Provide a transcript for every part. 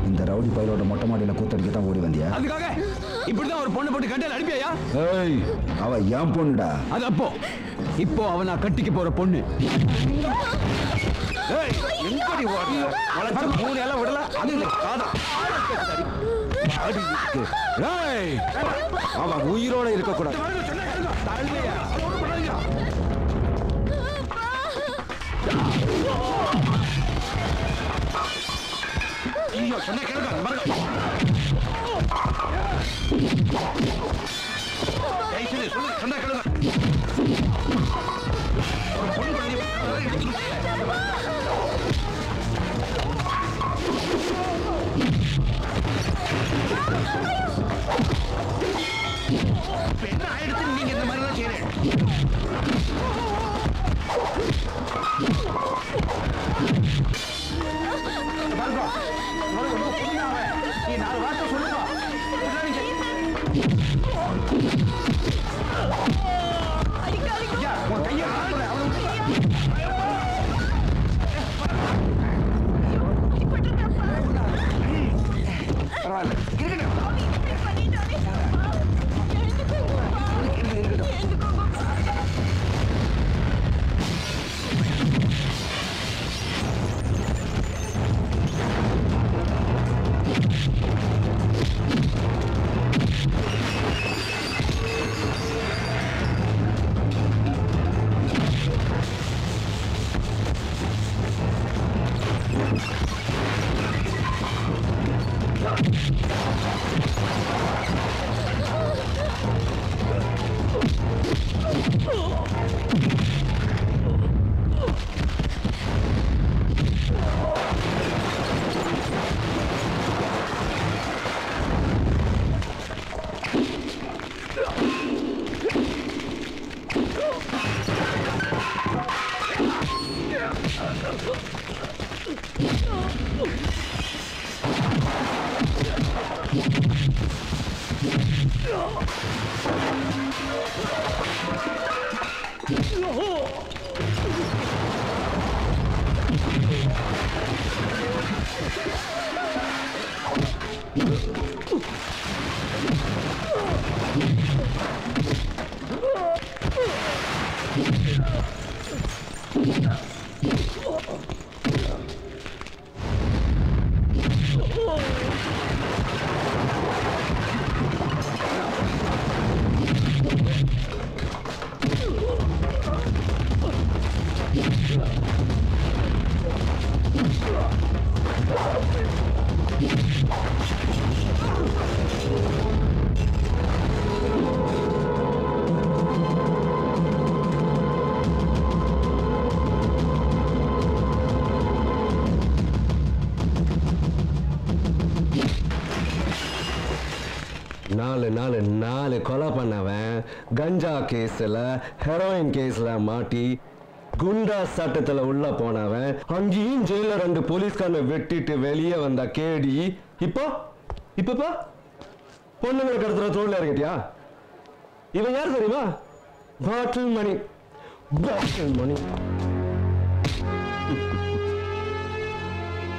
இந்த ரவுடி பையலோட மொட்டை மாடியில கூத்தடிக்க தான் ஓடி வந்தியா? அதுக்காக இப்படிதான் ஒரு பொண்ணு போட்டு கட்டையில அனுப்பியா? ஏய், அவ ஏன் பொண்ணுடா? அது அப்போ இப்போ அவ நான் கட்டிக்க போற பொண்ணு. ஏய், எங்கடி ஓடுற? வளர்ச்ச மூணு எல்லாம் விடல. அது காதா. ஏய், அவ உயிரோட இருக்க கூடாது. தள்ளியா? ஐயோ, சொன்ன கேளுங்க. பாருங்க. ஏய், சரி, சொல்லு, சொன்ன கேளுங்க. ஒரு பொண்ணு பண்ணி எடுத்துக்கிட்டு என்ன ஆயிடுச்சு? நீங்க இந்த மாதிரி எல்லாம் செய்யறேன். நீ 4 வார்த்தை சொல்லுங்க. உன் கையை பரவாயில்ல நாலு கொலை பண்ணவன் கஞ்சா கேஸ்ல ஹெரோயின் கேஸ்ல மாட்டி குண்டா சட்டத்துல உள்ள போனவன் அங்கேயும் ஜெயில 2 போலீஸ்காரனை வெட்டிட்டு வெளியே வந்த கேடி இப்போ பொண்ணுங்களை கடத்துற தோல்ல இறங்கிட்டியா? இவன் யார் தெரியுமா? பாட்டில் மணி.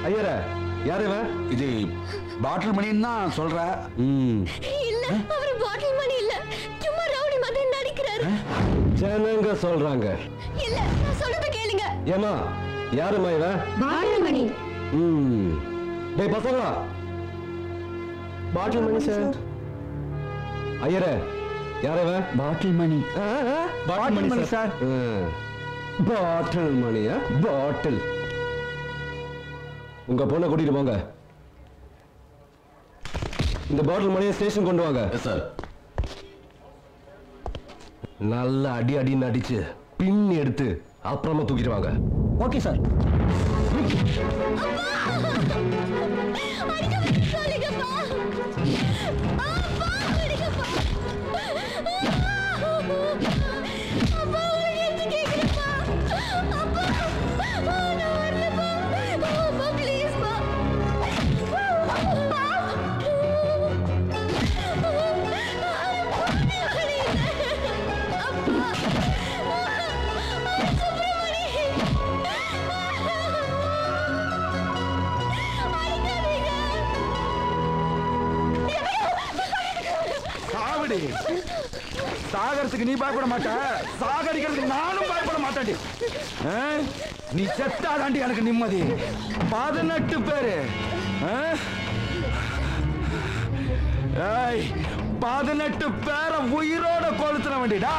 ஐயர யார் இவன்? இது பாட்டில் மணின்னு தான் சொல்ற. இல்ல, அவர் பாட்டில் மணி இல்ல, சும்மா ரவுடி மாதிரி நடிக்கிறாரு. ஜனங்க சொல்றாங்க. இல்ல, நான் சொல்றத கேளுங்க. ஏமா யாருமா இவன்? பாட்டில் மணி. டேய் பசங்களா, பாட்டில் மணி சார். ஐயர யார் இவன்? பாட்டில் மணி. பாட்டில் மணி சார். பாட்டில் மணியா? பாட்டில். உங்க பொண்ணை கூட்டிட்டு போங்க. இந்த பாட்டில் மணியை ஸ்டேஷன் கொண்டு வாங்க. சார். நல்ல அடி நடிச்சு பின் எடுத்து அப்புறமா தூக்கிட்டு வாங்க. Okay sir. கொல்றதுக்கு நீ பயப்பட மாட்ட, சாகடிக்கிறதுக்கு நானும் பயப்பட மாட்டேன். நீ செத்தாதாண்டி எனக்கு நிம்மதி. 18 பேரு 18 பேரை உயிரோட கொளுத்துற வேண்டியடா.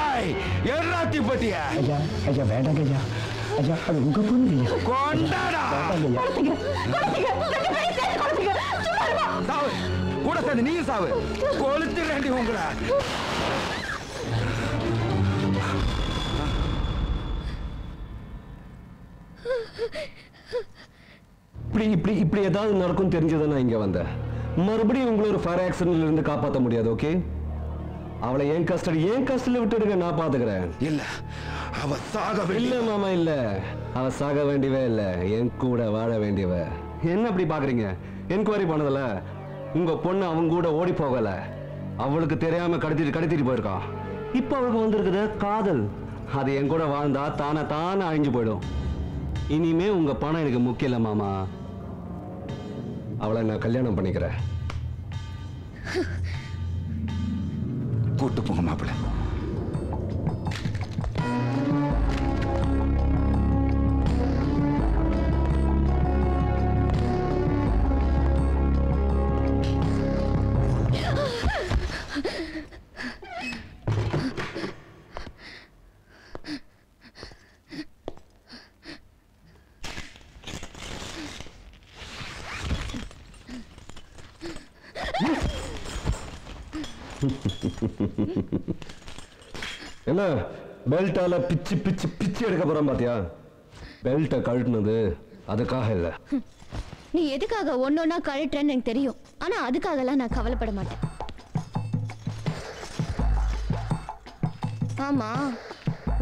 எல்லாத்தி பத்திய ஐயா ஐயா வேண்டாங்க ஐயா. ஐயா அது உங்க பொண்ணு. கொண்டாடா சாவு, கூட சேர்ந்து நீ சாவு. கொளுத்துறேன்டி உங்களை. இப்படி ஏதாவது நடக்கும் தெரிஞ்சதை நான் இங்க வந்தேன். மறுபடியும் உங்களை ஒரு ஃபயர் ஆக்சிடென்ட்ல இருந்து காப்பாற்ற முடியாது. ஓகே, அவளை என் கஸ்டடியில விட்டுடுங்க, நான் பாத்துக்கிறேன். இல்ல, அவ சாக இல்ல மாமா, இல்ல, அவ சாக வேண்டியவே இல்ல, என் கூட வாழ வேண்டியவ. என்ன அப்படி பாக்குறீங்க? என்கொயரி பண்ணதுல உங்க பொண்ணு அவங்க கூட ஓடி போகல, அவளுக்கு தெரியாம கடத்திட்டு போயிருக்கான். இப்ப அவளுக்கு வந்திருக்குது காதல். அது என் கூட வாழ்ந்தா தானே அழிஞ்சு போயிடும். இனிமே உங்க பணம் எனக்கு முக்கியம் இல்ல மாமா, அவளை நான் கல்யாணம் பண்ணிக்கிறேன். கூட்டு போங்க மாப்பிள்ள. என்ன பெல்ட்டால பிச்சு எடுக்க போறான் பாத்தியா? பெல்ட்டை கழட்டினது அதுக்காக இல்ல. நீ எதுக்காக ஒன்னொன்னா கழட்டுறேன்னு எனக்கு தெரியும். ஆனா அதுக்காகலாம் நான் கவலைப்பட மாட்டேன். ஆமா,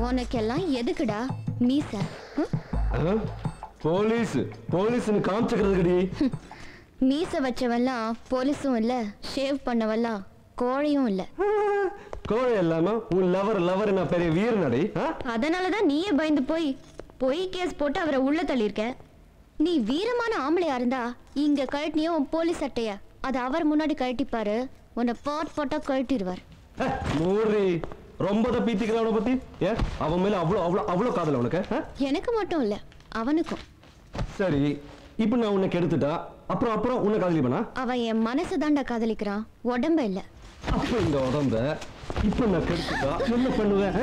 உனக்கெல்லாம் எதுக்குடா மீச? போலீஸ்னு காமிச்சுக்கிறதுக்கடி. மீச வச்சவெல்லாம் போலீஸும் இல்ல, ஷேவ் பண்ணவெல்லாம் கோழையும் இல்ல. கோழை இல்லாம உன் லவர் நான் பெரிய வீரனடி. அதனாலதான் நீயே பயந்து போய் கேஸ் போட்டு அவரை உள்ள தள்ளியிருக்க. நீ வீரமான ஆம்பளையா இருந்தா இங்க கழட்டினியோ உன் போலீஸ் சட்டைய அது அவர் முன்னாடி கழட்டிப்பாரு, உன்னை போட்டா கழட்டிடுவார். மூரி ரொம்ப தான் பீத்திக்கிற அவனை பத்தி. அவன் மேல அவ்வளவு காதல் உனக்கு? எனக்கு மட்டும் இல்ல, அவனுக்கும். சரி, இப்ப நான் உன்னை கெடுத்துட்டா அப்புறம் உன்னை காதலிப்பனா? அவன் என் மனசு தாண்டா காதலிக்கிறான், உடம்ப இல்ல. அப்ப இந்த உடம்ப இப்ப நான் கெடுத்துட்டா என்ன பண்ணுவேன்?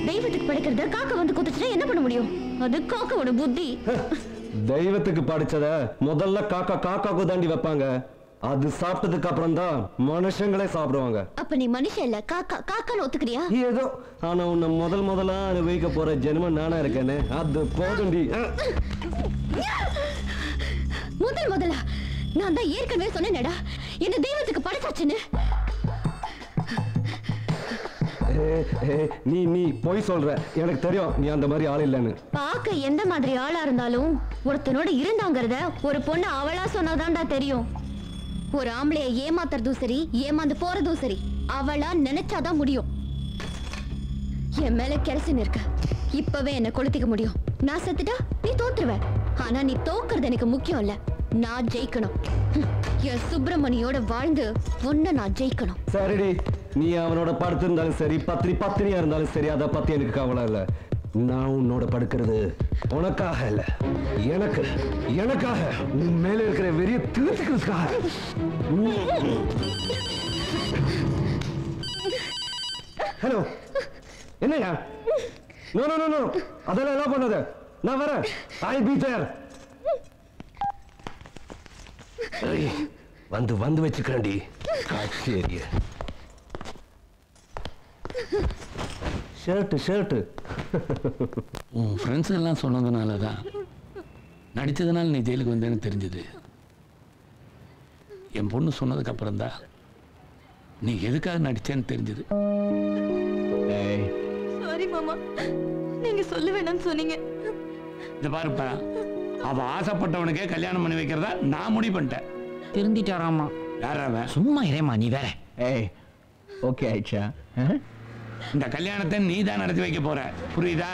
தெய்வத்துக்கு படைக்கிறத காக்க வந்து குத்துச்சுன்னா என்ன பண்ண முடியும்? அது காக்காவோட புத்தி. தெய்வத்துக்கு படிச்சத முதல்ல காக்காக்கு தாண்டி வைப்பாங்க. அது சாப்பிட்டதுக்கு அப்புறம் தான் மனுஷங்களே சாப்பிடுவாங்க. அப்ப நீ மனுஷன் இல்ல, காக்கான்னு ஒத்துக்கிறியா? ஏதோ, ஆனா உன்னை முதலா அனுபவிக்க போற ஜென்மம் நானா இருக்கேன்னு அது போதுண்டி. முதலா நான் தான் ஏற்கனவே சொன்னேனடா, என்ன தெய்வத்துக்கு படைச்சாச்சுன்னு. நீ போய் சொல்ற, எனக்கு தெரியும் நீ அந்த மாதிரி ஆள் இல்லைன்னு. பாக்க எந்த மாதிரி ஆளா இருந்தாலும் ஒருத்தனோட இருந்தாங்கிறத ஒரு பொண்ணு அவளா சொன்னாதான்டா தெரியும். ஒரு ஆம்பளைய ஏமாத்துறதும் சரி, ஏமாந்து போறதும் சரி, அவளா நினைச்சாதான் முடியும். என் மேல கெரசின் இருக்க, இப்பவே என்ன கொளுத்திக்க முடியும். நான் செத்துட்டா நீ தோத்துருவ. ஆனா நீ தோக்குறது எனக்கு முக்கியம் இல்ல, நான் ஜெயிக்கணும். என் சுப்பிரமணியோட வாழ்ந்து ஒன்ன நான் ஜெயிக்கணும். சரிடி, நீ அவனோட படுத்து இருந்தாலும் சரி, பத்தினியா இருந்தாலும் சரி, அதை பத்தி எனக்கு கவலை இல்ல. நான் உன்னோட படுக்கிறது உனக்காக இல்ல, எனக்காக உன் மேல இருக்கிற வெறிய தீர்த்துக்கிறதுக்காக. ஹலோ, என்னையா? நோ, அதெல்லாம் என்ன பண்ணாத, நான் வரேன். I'll be there. வந்து வச்சுக்கிறேன்டி காட்சி ஏரிய. ஷர்ட்டு உன் ஃப்ரெண்ட்ஸ் எல்லாம் சொன்னதுனால தான், நடித்ததுனால நீ ஜெயிலுக்கு வந்தேன்னு தெரிஞ்சது. என் பொண்ணு சொன்னதுக்கு அப்புறம் தான் நீ எதுக்காக நடிச்சேன்னு தெரிஞ்சது. சாரி மாமா, நீங்க சொல்ல வேணாம்னு சொன்னீங்க. இதை பாருப்பா, அவ ஆசைப்பட்டவனுக்கே கல்யாணம் பண்ணி வைக்கிறதா நான் முடிவு பண்ணிட்டேன். திருந்திட்டாராமா. யாராவ? சும்மா இரேமா, நீ வேற. ஓகே ஆயிடுச்சா? இந்த கல்யாணத்தை நீ தான் நடத்தி வைக்க போற, புரியுதா?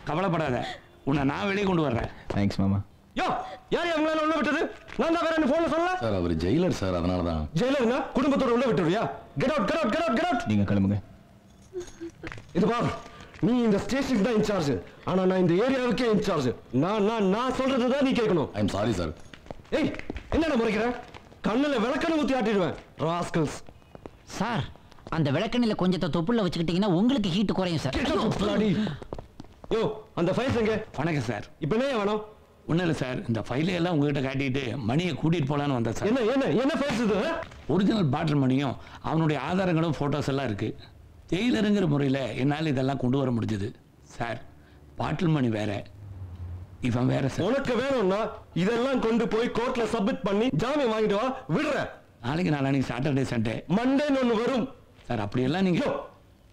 கவலைப்படாத, உன்னை நான் வெளியே கொண்டு வர்றேன். தேங்க்ஸ் மாமா. யார் அவங்களால உள்ள விட்டது? நான் தான் வேற போன்ல சொல்லல சார். அவர் ஜெயிலர் சார், அதனால தான். ஜெயிலர்னா குடும்பத்தோட உள்ள விட்டுருவியா? Get out. நீங்க கிளம்புங்க. இது பாரு, நீ இந்த ஸ்டேஷனுக்கு தான் இன்சார்ஜ், ஆனா நான் இந்த ஏரியாவுக்கே இன்சார்ஜ். நான் சொல்றதுதான் நீ கேட்கணும். I am sorry sir. ஏய், என்னடா முறைக்கிற? கண்ணுல விளக்கணை ஊத்தி ஆட்டிடுவேன் ராஸ்கல்ஸ். சார், அந்த விளக்கண்ணில கொஞ்சத்தை தொப்புள்ள வச்சுக்கிட்டீங்கன்னா உங்களுக்கு ஹீட் குறையும் சார். யோ, அந்த ஃபைல்ஸ் எங்க? வணக்கம் சார். இப்போ என்ன வேணும்? ஒன்றும் இல்லை சார், இந்த ஃபைலை எல்லாம் உங்ககிட்ட காட்டிட்டு மணியை கூட்டிட்டு போலான்னு வந்தேன் சார். என்ன ஃபைல்ஸ் இது? ஒரிஜினல் பாட்டில் மணியும் அவனுடைய ஆதாரங்களும் ஃபோட்டோஸ் எல்லாம் இருக்கு. ஜெயிலருங்கிற முறையில் என்னால் இதெல்லாம் கொண்டு வர முடிஞ்சது சார். பாட்டில் மணி வேற, இவன் வேற சார். உனக்கு வேணும்னா இதெல்லாம் கொண்டு போய் கோர்ட்ல சப்மிட் பண்ணி ஜாமீன் வாங்கிட்டு வா, விடுற. நாளைக்கு சாட்டர்டே சண்டே மண்டேன்னு ஒன்று வரும் சார். அப்படியெல்லாம் நீங்க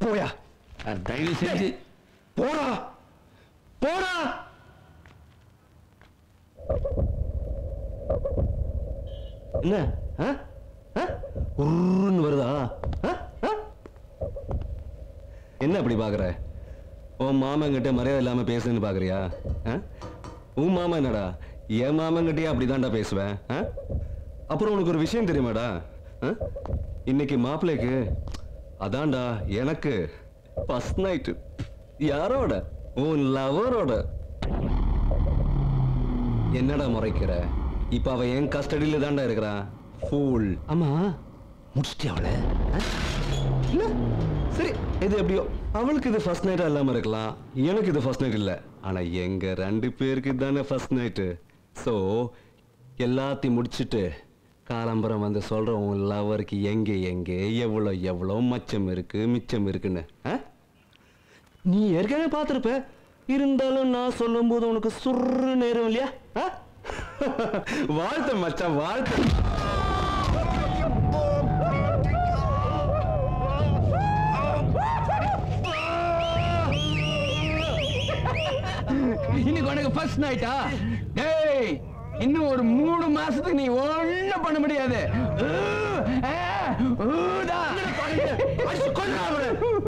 போயா சார், தயவு செஞ்சு போடா போடா. என்ன உருன்னு வருதா? என்ன அப்படி பாக்குற? உன் மாமங்கிட்ட மரியாதை இல்லாம பேசுன்னு பாக்குறியா? உன் மாமா என்னடா, என் மாமங்கிட்டே அப்படிதான்டா பேசுவேன். அப்புறம் உனக்கு ஒரு விஷயம் தெரியுமாடா? இன்னைக்கு மாப்பிள்ளைக்கு அதான்டா எனக்கு ஃபர்ஸ்ட் நைட். யாரோட? உன் லவரோட. என்னடா முறைக்கிற? இப்ப அவ என் கஸ்டடியில தான்டா இருக்கிறா. ஃபூல். ஆமா, முடிச்சிட்டியா அவளை? சரி, இது எப்படியோ அவளுக்கு இது ஃபர்ஸ்ட் நைட்டா இல்லாம இருக்கலாம், எனக்கு இது ஃபர்ஸ்ட் நைட் இல்ல. ஆனா எங்க ரெண்டு பேருக்கு தானே ஃபர்ஸ்ட் நைட்டு. ஸோ எல்லாத்தையும் முடிச்சுட்டு காலம்பரம் வந்து சொல்றோம் உன் லவருக்கு எங்க எங்க எவ்வளோ எவ்வளோ மச்சம் இருக்கு மிச்சம் இருக்குன்னு. நீ ஏற்கனவே பார்த்துருப்ப, இருந்தாலும் நான் சொல்லும் போது உனக்கு சுரு நேரம் இல்லையா? வாழ்த்து மச்சான், வாழ்த்து. இன்னைக்கு உனக்கு ஃபர்ஸ்ட் நைட்டா? டேய், இன்னும் ஒரு 3 மாசத்துக்கு நீ ஒண்ணும் பண்ண முடியாது.